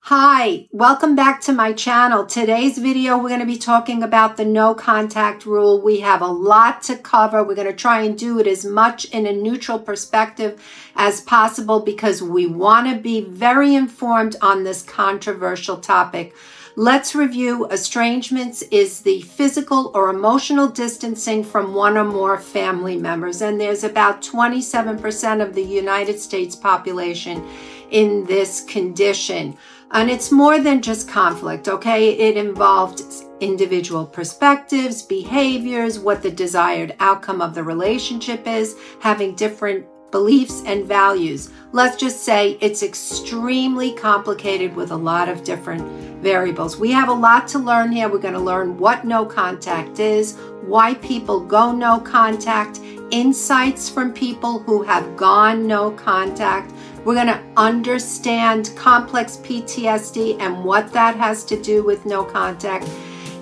Hi, welcome back to my channel. Today's video, we're going to be talking about the no contact rule. We have a lot to cover. We're going to try and do it as much in a neutral perspective as possible because we want to be very informed on this controversial topic. Let's review. Estrangements is the physical or emotional distancing from one or more family members. And there's about 27% of the United States population in this condition. And it's more than just conflict, okay? It involved individual perspectives, behaviors, what the desired outcome of the relationship is, having different beliefs and values. Let's just say it's extremely complicated with a lot of different variables. We have a lot to learn here. We're going to learn what no contact is, why people go no contact, insights from people who have gone no contact. We're going to understand complex PTSD and what that has to do with no contact,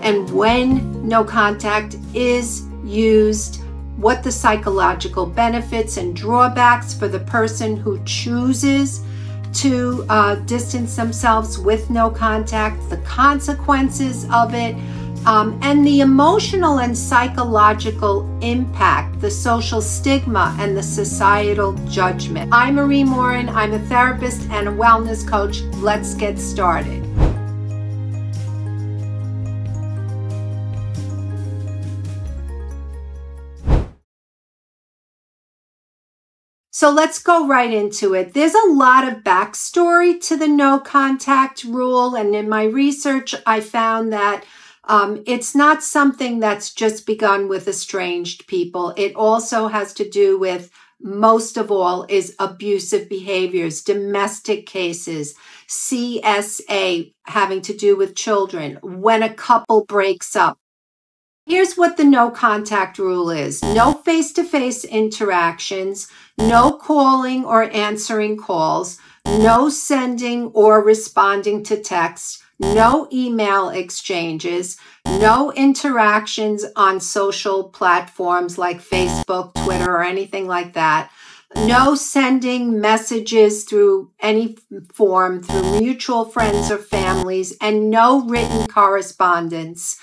and when no contact is used, what the psychological benefits and drawbacks for the person who chooses to distance themselves with no contact, the consequences of it, and the emotional and psychological impact, the social stigma, and the societal judgment. I'm Marie Morin. I'm a therapist and a wellness coach. Let's get started. So let's go right into it. There's a lot of backstory to the no contact rule, and in my research, I found that it's not something that's just begun with estranged people. It also has to do with, most of all, is abusive behaviors, domestic cases, CSA, having to do with children, when a couple breaks up. Here's what the no contact rule is. No face-to-face interactions, no calling or answering calls, no sending or responding to texts, no email exchanges, no interactions on social platforms like Facebook, Twitter, or anything like that, no sending messages through any form, through mutual friends or families, and no written correspondence.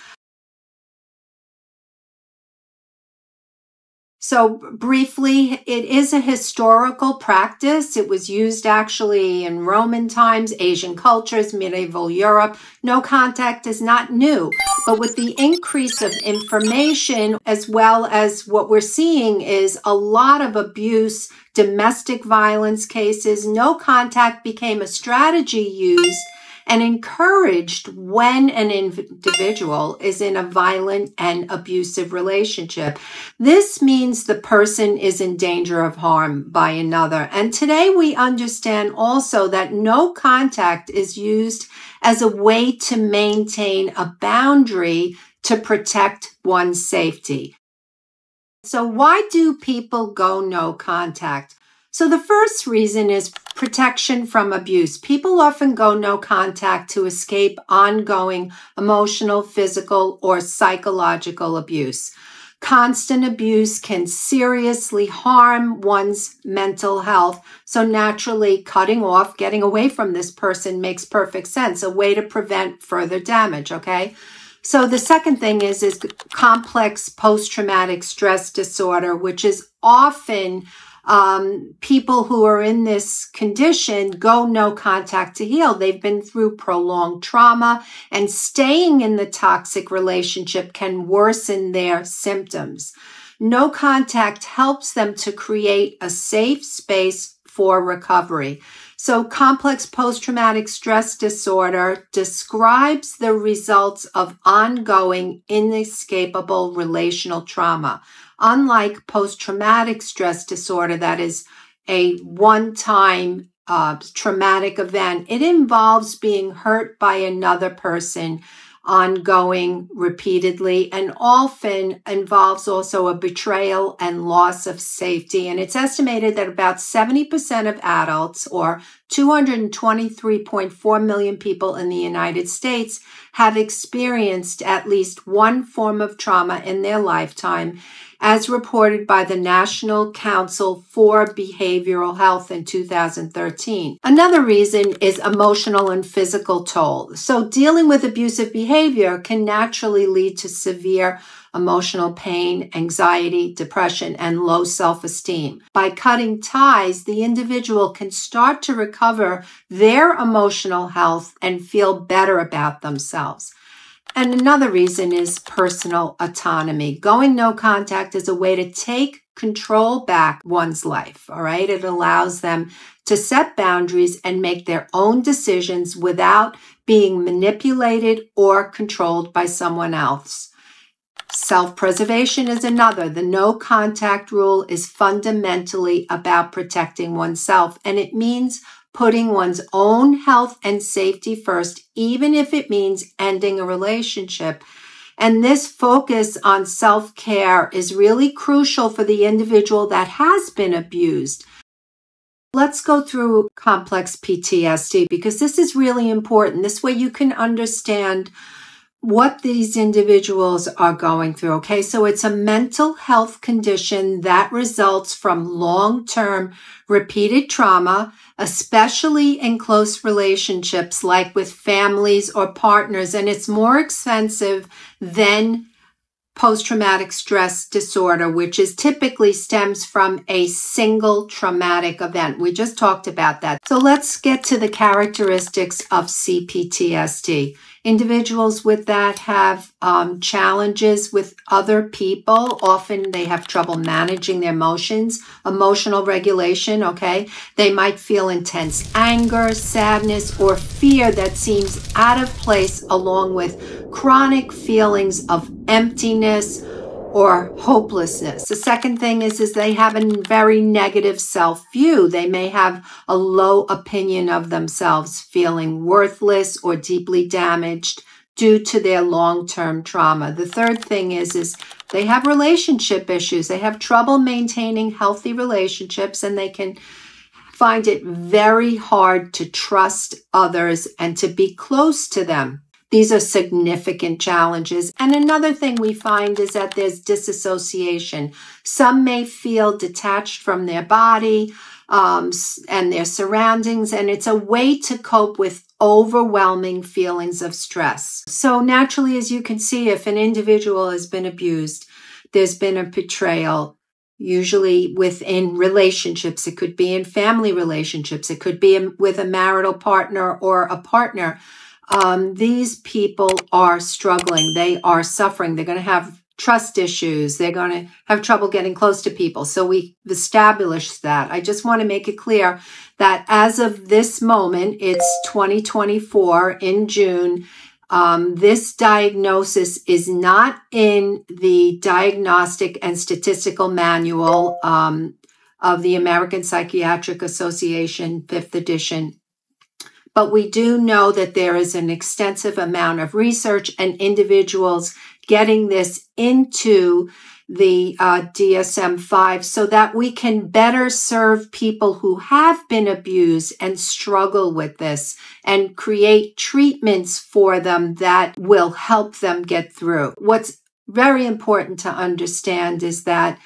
So briefly, it is a historical practice. It was used actually in Roman times, Asian cultures, medieval Europe. No contact is not new, but with the increase of information, as well as what we're seeing is a lot of abuse, domestic violence cases, no contact became a strategy used and encouraged when an individual is in a violent and abusive relationship. This means the person is in danger of harm by another. And today we understand also that no contact is used as a way to maintain a boundary to protect one's safety. So why do people go no contact? So the first reason is protection from abuse. People often go no contact to escape ongoing emotional, physical, or psychological abuse. Constant abuse can seriously harm one's mental health. So naturally, cutting off, getting away from this person makes perfect sense, a way to prevent further damage, okay? So the second thing is complex post-traumatic stress disorder, which is often people who are in this condition go no contact to heal. They've been through prolonged trauma, and staying in the toxic relationship can worsen their symptoms. No contact helps them to create a safe space for recovery. So complex post-traumatic stress disorder describes the results of ongoing, inescapable relational trauma. Unlike post-traumatic stress disorder, that is a one-time traumatic event, it involves being hurt by another person ongoing repeatedly, and often involves also a betrayal and loss of safety. And it's estimated that about 70% of adults, or 223.4 million people in the United States, have experienced at least one form of trauma in their lifetime. as reported by the National Council for Behavioral Health in 2013. Another reason is emotional and physical toll. So dealing with abusive behavior can naturally lead to severe emotional pain, anxiety, depression, and low self-esteem. By cutting ties, the individual can start to recover their emotional health and feel better about themselves. And another reason is personal autonomy. Going no contact is a way to take control back one's life, all right? It allows them to set boundaries and make their own decisions without being manipulated or controlled by someone else. Self-preservation is another. The no contact rule is fundamentally about protecting oneself, and it means putting one's own health and safety first, even if it means ending a relationship. And this focus on self-care is really crucial for the individual that has been abused. Let's go through complex PTSD because this is really important. This way you can understand what these individuals are going through, okay? So it's a mental health condition that results from long-term repeated trauma, especially in close relationships like with families or partners, and it's more expensive than post-traumatic stress disorder, which is typically stems from a single traumatic event. We just talked about that. So let's get to the characteristics of CPTSD. Individuals with that have challenges with other people. Often they have trouble managing their emotions, emotional regulation, okay? They might feel intense anger, sadness, or fear that seems out of place, along with chronic feelings of emptiness or hopelessness. The second thing is they have a very negative self-view. They may have a low opinion of themselves, feeling worthless or deeply damaged due to their long-term trauma. The third thing is they have relationship issues. They have trouble maintaining healthy relationships, and they can find it very hard to trust others and to be close to them. These are significant challenges. And another thing we find is that there's disassociation. Some may feel detached from their body and their surroundings, and it's a way to cope with overwhelming feelings of stress. So naturally, as you can see, if an individual has been abused, there's been a betrayal, usually within relationships. It could be in family relationships. It could be with a marital partner or a partner. These people are struggling. They are suffering. They're going to have trust issues. They're going to have trouble getting close to people. So we've established that. I just want to make it clear that as of this moment, it's 2024 in June. This diagnosis is not in the Diagnostic and Statistical Manual of the American Psychiatric Association, 5th edition. But we do know that there is an extensive amount of research and individuals getting this into the DSM-5 so that we can better serve people who have been abused and struggle with this and create treatments for them that will help them get through. What's very important to understand is that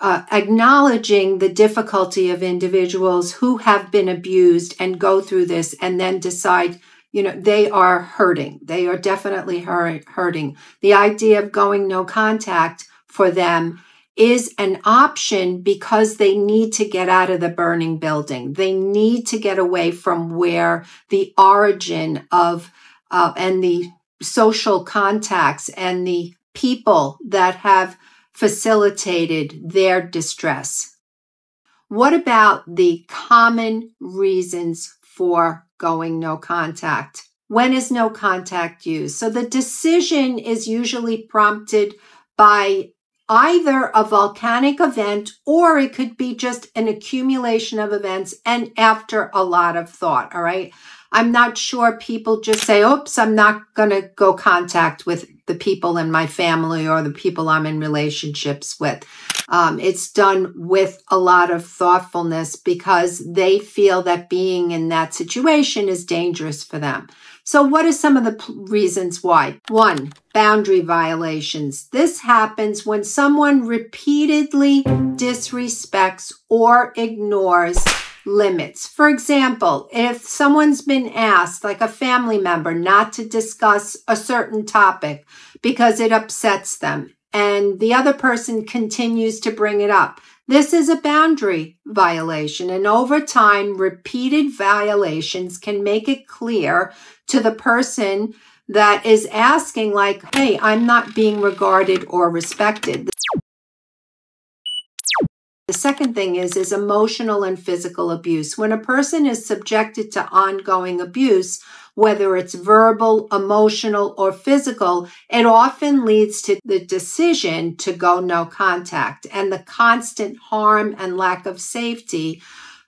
acknowledging the difficulty of individuals who have been abused and go through this and then decide, they are hurting. They are definitely hurting. The idea of going no contact for them is an option because they need to get out of the burning building. They need to get away from where the origin of and the social contacts and the people that have facilitated their distress. What about the common reasons for going no contact? When is no contact used? So the decision is usually prompted by either a volcanic event, or it could be just an accumulation of events and after a lot of thought, all right? I'm not sure people just say, oops, I'm not going to go contact with the people in my family or the people I'm in relationships with. It's done with a lot of thoughtfulness because they feel that being in that situation is dangerous for them. So what are some of the reasons why? 1, boundary violations. This happens when someone repeatedly disrespects or ignores limits. For example, if someone's been asked, like a family member, not to discuss a certain topic because it upsets them, and the other person continues to bring it up, this is a boundary violation. And over time, repeated violations can make it clear to the person that is asking, like, hey, I'm not being regarded or respected. The second thing is emotional and physical abuse. When a person is subjected to ongoing abuse, whether it's verbal, emotional, or physical, it often leads to the decision to go no contact. And the constant harm and lack of safety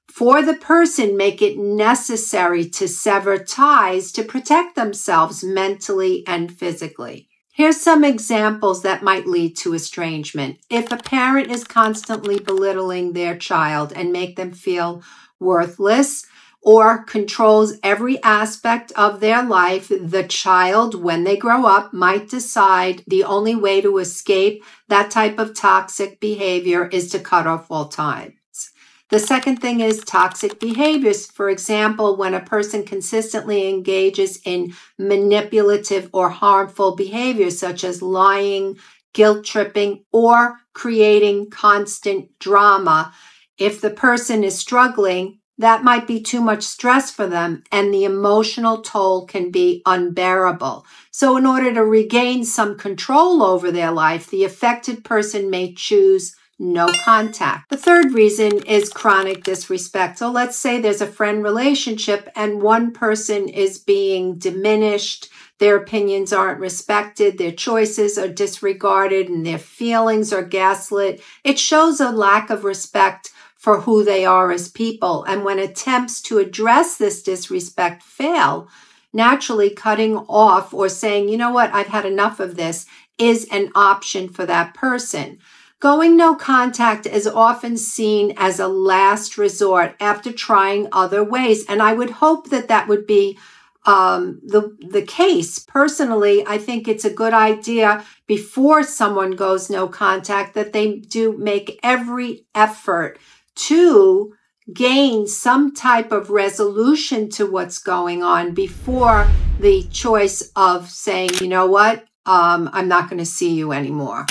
for the person make it necessary to sever ties to protect themselves mentally and physically. Here's some examples that might lead to estrangement. If a parent is constantly belittling their child and make them feel worthless or controls every aspect of their life, the child, when they grow up, might decide the only way to escape that type of toxic behavior is to cut off all ties. The second thing is toxic behaviors. For example, when a person consistently engages in manipulative or harmful behaviors such as lying, guilt tripping, or creating constant drama. If the person is struggling, that might be too much stress for them, and the emotional toll can be unbearable. So in order to regain some control over their life, the affected person may choose no contact. The third reason is chronic disrespect. So let's say there's a friend relationship and one person is being diminished, their opinions aren't respected, their choices are disregarded, and their feelings are gaslit. It shows a lack of respect for who they are as people. And when attempts to address this disrespect fail, naturally cutting off or saying, you know what, I've had enough of this is an option for that person. Going no contact is often seen as a last resort after trying other ways. And I would hope that that would be the case. Personally, I think it's a good idea before someone goes no contact that they do make every effort to gain some type of resolution to what's going on before the choice of saying, you know what, I'm not going to see you anymore.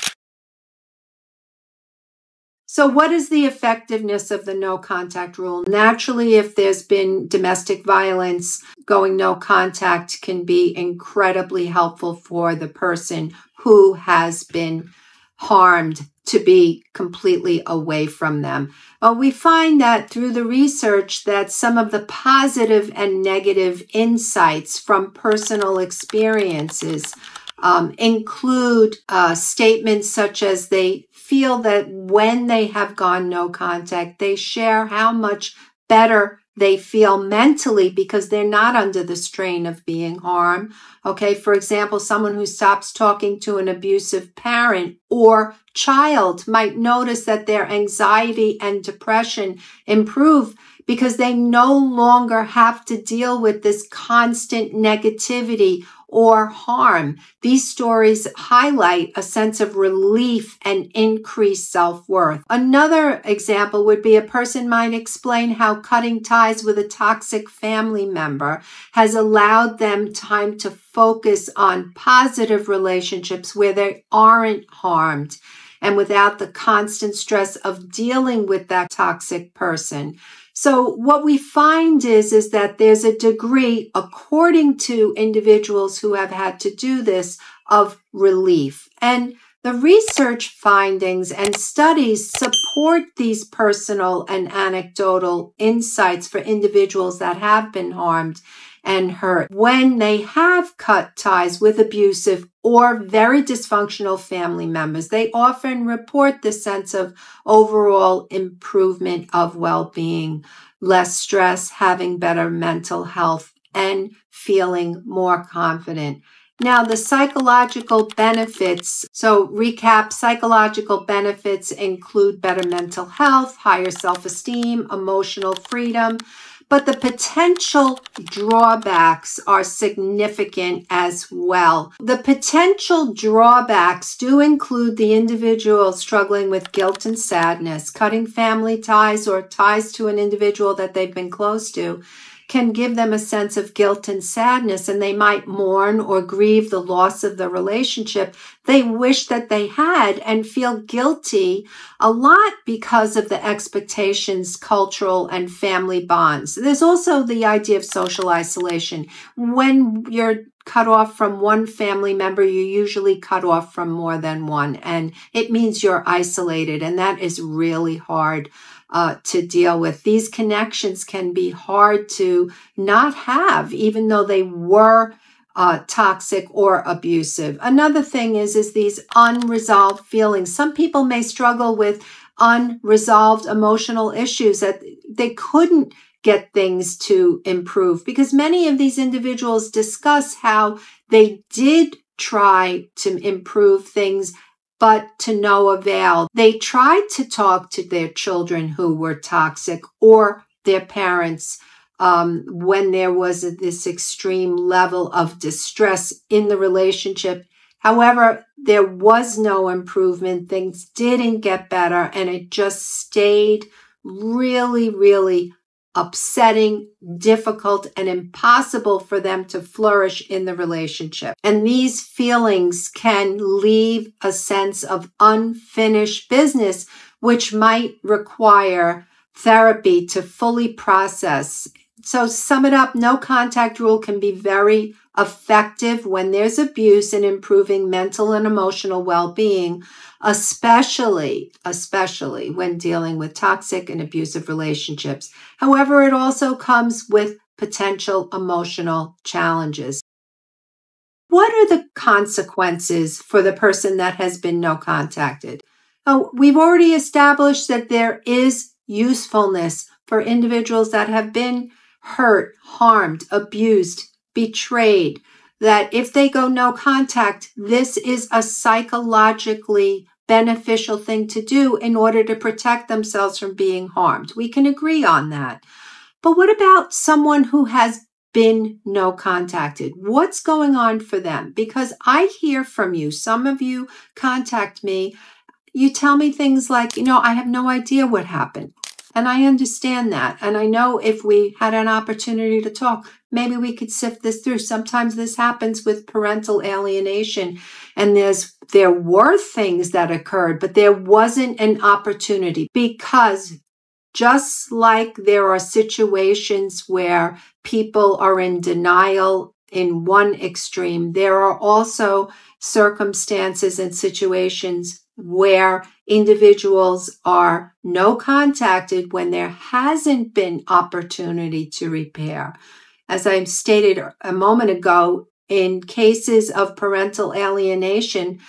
So what is the effectiveness of the no contact rule? Naturally, if there's been domestic violence, going no contact can be incredibly helpful for the person who has been harmed to be completely away from them. We find that through the research that some of the positive and negative insights from personal experiences include statements such as they feel that when they have gone no contact, they share how much better they feel mentally because they're not under the strain of being harmed. Okay, for example, someone who stops talking to an abusive parent or child might notice that their anxiety and depression improve because they no longer have to deal with this constant negativity or harm. These stories highlight a sense of relief and increased self-worth. Another example would be a person might explain how cutting ties with a toxic family member has allowed them time to focus on positive relationships where they aren't harmed and without the constant stress of dealing with that toxic person. So what we find is that there's a degree, according to individuals who have had to do this, of relief. And the research findings and studies support these personal and anecdotal insights for individuals that have been harmed and hurt. When they have cut ties with abusive or very dysfunctional family members, they often report the sense of overall improvement of well-being, less stress, having better mental health, and feeling more confident. Now, the psychological benefits. So recap, psychological benefits include better mental health, higher self-esteem, emotional freedom, but the potential drawbacks are significant as well. The potential drawbacks do include the individual struggling with guilt and sadness. Cutting family ties or ties to an individual that they've been close to can give them a sense of guilt and sadness, and they might mourn or grieve the loss of the relationship they wish that they had and feel guilty a lot because of the expectations, cultural and family bonds. There's also the idea of social isolation. When you're cut off from one family member, you usually cut off from more than one, and it means you're isolated, and that is really hard to deal with. These connections can be hard to not have, even though they were toxic or abusive. Another thing is these unresolved feelings. Some people may struggle with unresolved emotional issues that they couldn't get things to improve, because many of these individuals discuss how they did try to improve things, but to no avail. They tried to talk to their children who were toxic or their parents when there was this extreme level of distress in the relationship. However, there was no improvement. Things didn't get better, and it just stayed really, really upsetting, difficult, and impossible for them to flourish in the relationship. And these feelings can leave a sense of unfinished business, which might require therapy to fully process. So sum it up, no contact rule can be very effective when there's abuse in improving mental and emotional well-being, especially when dealing with toxic and abusive relationships. However, it also comes with potential emotional challenges. What are the consequences for the person that has been no contacted? Oh, we've already established that there is usefulness for individuals that have been hurt, harmed, abused, betrayed, that if they go no contact, this is a psychologically beneficial thing to do in order to protect themselves from being harmed. We can agree on that. But what about someone who has been no contacted? What's going on for them? Because I hear from you, some of you contact me, you tell me things like, I have no idea what happened. And I understand that. And I know if we had an opportunity to talk, maybe we could sift this through. Sometimes this happens with parental alienation. And there were things that occurred, but there wasn't an opportunity, because just like there are situations where people are in denial in one extreme, there are also circumstances and situations where individuals are no contacted when there hasn't been opportunity to repair. As I stated a moment ago, in cases of parental alienation,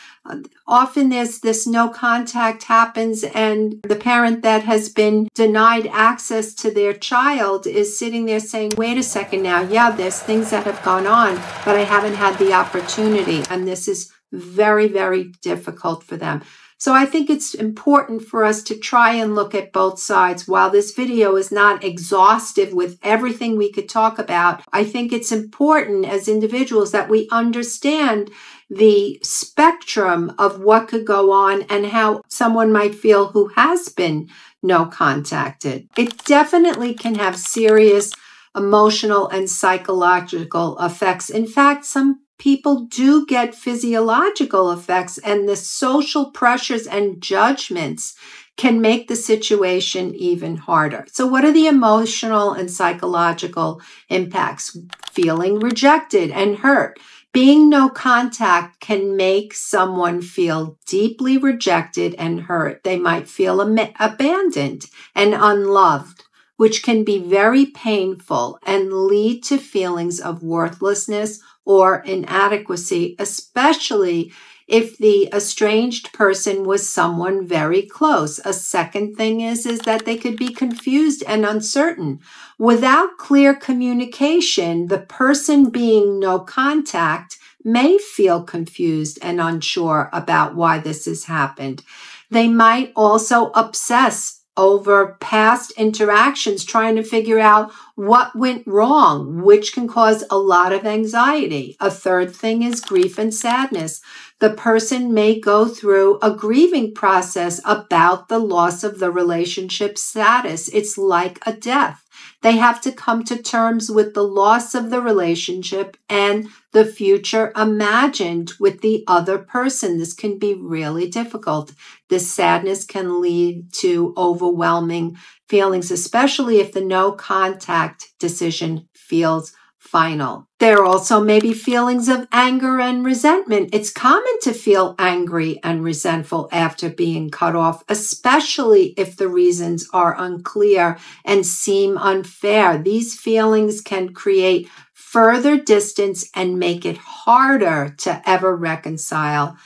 often there's this no contact happens, and the parent that has been denied access to their child is sitting there saying, wait a second now, yeah, there's things that have gone on, but I haven't had the opportunity. And this is very, very difficult for them. So I think it's important for us to try and look at both sides. While this video is not exhaustive with everything we could talk about, I think it's important as individuals that we understand the spectrum of what could go on and how someone might feel who has been no contacted. It definitely can have serious emotional and psychological effects. In fact, some people do get physiological effects, and the social pressures and judgments can make the situation even harder. So what are the emotional and psychological impacts? Feeling rejected and hurt. Being no contact can make someone feel deeply rejected and hurt. They might feel abandoned and unloved, which can be very painful and lead to feelings of worthlessness or inadequacy, especially if the estranged person was someone very close. A second thing is that they could be confused and uncertain. Without clear communication, the person being no contact may feel confused and unsure about why this has happened. They might also obsess over past interactions, trying to figure out what went wrong, which can cause a lot of anxiety. A third thing is grief and sadness. The person may go through a grieving process about the loss of the relationship status. It's like a death. They have to come to terms with the loss of the relationship and the future imagined with the other person. This can be really difficult. This sadness can lead to overwhelming feelings, especially if the no contact decision feels final. There also may be feelings of anger and resentment. It's common to feel angry and resentful after being cut off, especially if the reasons are unclear and seem unfair. These feelings can create further distance and make it harder to ever reconcile.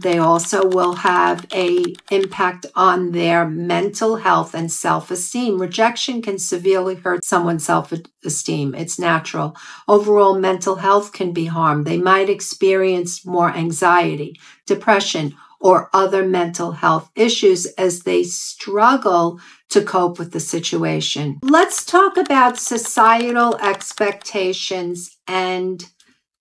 They also will have an impact on their mental health and self-esteem. Rejection can severely hurt someone's self-esteem. It's natural. Overall mental health can be harmed. They might experience more anxiety, depression, or other mental health issues as they struggle to cope with the situation. Let's talk about societal expectations and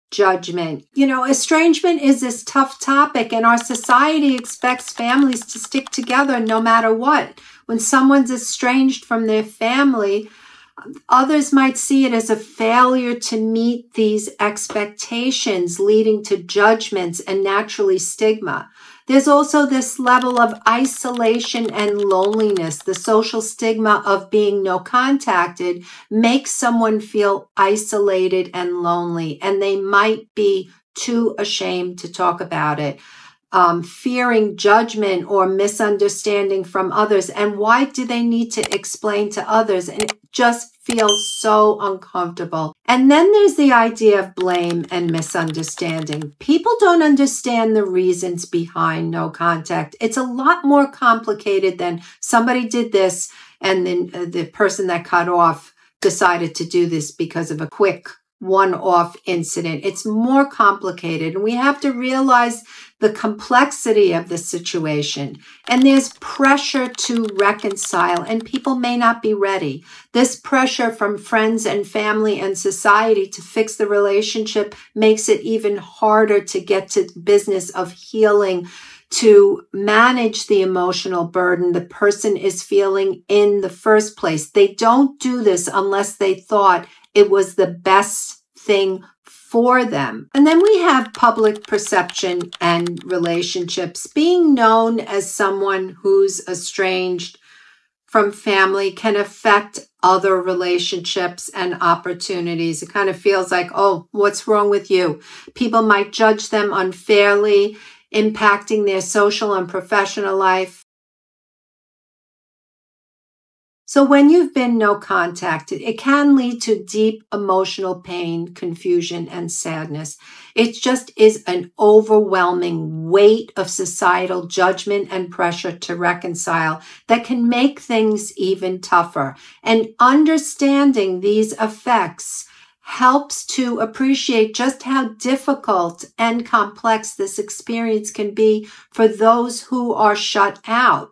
judgment. Estrangement is this tough topic, and our society expects families to stick together no matter what. When someone's estranged from their family, others might see it as a failure to meet these expectations, leading to judgments and naturally stigma. There's also this level of isolation and loneliness. The social stigma of being no contacted makes someone feel isolated and lonely, and they might be too ashamed to talk about it, fearing judgment or misunderstanding from others. And why do they need to explain to others? And it just feels so uncomfortable. And then there's the idea of blame and misunderstanding. People don't understand the reasons behind no contact. It's a lot more complicated than somebody did this and then the person that cut off decided to do this because of a quick one-off incident. It's more complicated, and we have to realize the complexity of the situation. And there's pressure to reconcile, and people may not be ready. This pressure from friends and family and society to fix the relationship makes it even harder to get to the business of healing, to manage the emotional burden the person is feeling in the first place. They don't do this unless they thought it was the best thing for them. And then we have public perception and relationships. Being known as someone who's estranged from family can affect other relationships and opportunities. It kind of feels like, oh, what's wrong with you? People might judge them unfairly, impacting their social and professional life. So when you've been no contacted, it can lead to deep emotional pain, confusion, and sadness. It just is an overwhelming weight of societal judgment and pressure to reconcile that can make things even tougher. And understanding these effects helps to appreciate just how difficult and complex this experience can be for those who are shut out.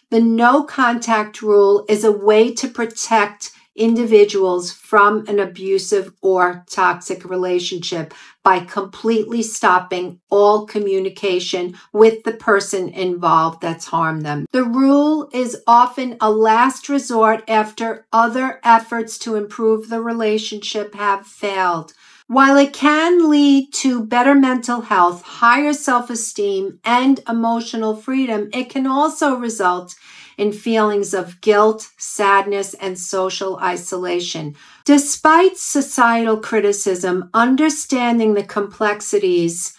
The no contact rule is a way to protect individuals from an abusive or toxic relationship by completely stopping all communication with the person involved that's harmed them. The rule is often a last resort after other efforts to improve the relationship have failed. While it can lead to better mental health, higher self-esteem, and emotional freedom, it can also result in feelings of guilt, sadness, and social isolation. Despite societal criticism, understanding the complexities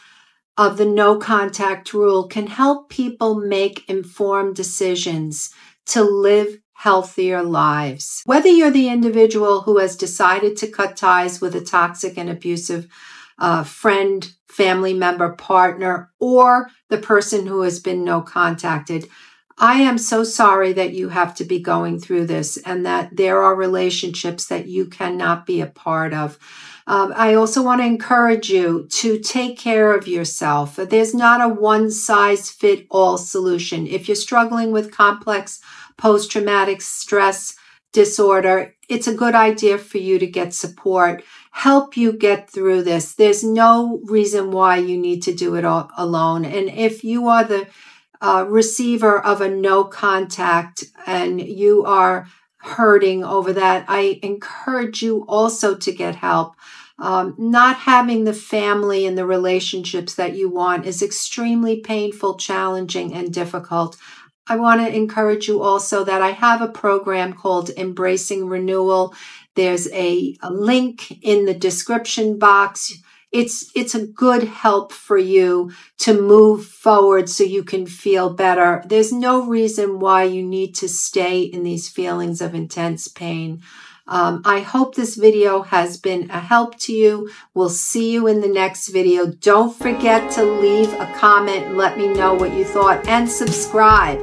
of the no contact rule can help people make informed decisions to live healthier lives. Whether you're the individual who has decided to cut ties with a toxic and abusive friend, family member, partner, or the person who has been no contacted, I am so sorry that you have to be going through this and that there are relationships that you cannot be a part of. I also want to encourage you to take care of yourself. There's not a one-size-fit-all solution. If you're struggling with complex post-traumatic stress disorder, it's a good idea for you to get support, help you get through this. There's no reason why you need to do it all alone. And if you are the receiver of a no contact and you are hurting over that, I encourage you also to get help. Not having the family and the relationships that you want is extremely painful, challenging, and difficult. I want to encourage you also that I have a program called Embracing Renewal. There's a link in the description box. It's a good help for you to move forward so you can feel better. There's no reason why you need to stay in these feelings of intense pain. I hope this video has been a help to you. We'll see you in the next video. Don't forget to leave a comment and let me know what you thought, and subscribe.